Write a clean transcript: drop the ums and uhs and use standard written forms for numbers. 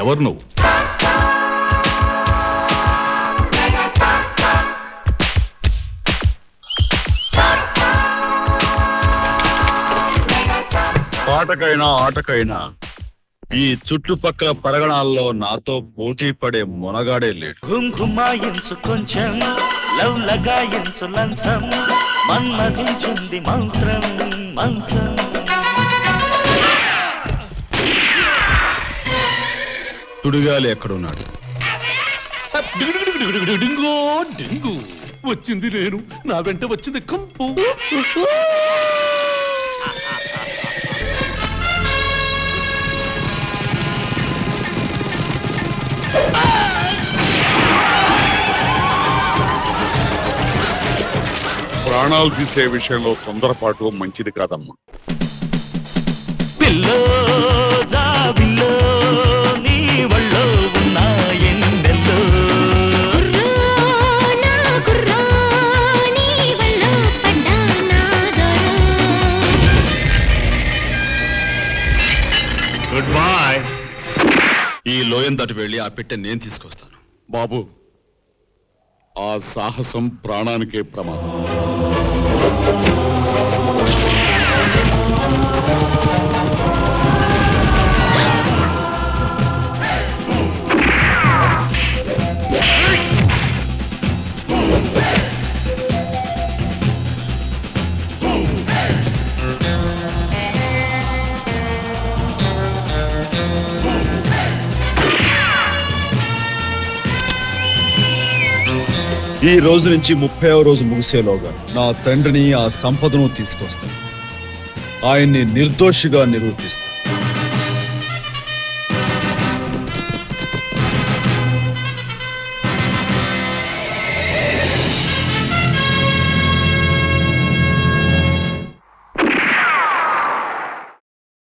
ఎవరు నువ్వు? పాటకైనా ఆటకైనా ఈ చుట్టుపక్కల పరగణాల్లో నాతో పోటీ పడే మొనగాడే లేడు. ఘుంఘుమాయించు కొంచెం లవ్ లగాయించు లంచం మన్మధించుంది మంత్రం మంచం. సుడిగాలి ఎక్కడున్నాడు? డింగు వచ్చింది నేను, నా వెంట వచ్చింది కంపు. ప్రాణాలు తీసే విషయంలో తొందరపాటు మంచిది కాదమ్మా. పిల్లో జాబిల్లో నీ వళ్ళో ఉన్న ఎండెల్లో గుడ్ బాయ్. ఈ లోయం దాటి వెళ్ళి ఆ పెట్టె నేను తీసుకొస్తాను. బాబు, ఆ సాహసం ప్రాణానికే ప్రమాదం. ఈ రోజు నుంచి 30వ రోజు ముగిసేలోగా నా తండ్రిని ఆ సంపదను తీసుకొస్తాను. ఆయన్ని నిర్దోషిగా నిరూపిస్తాను.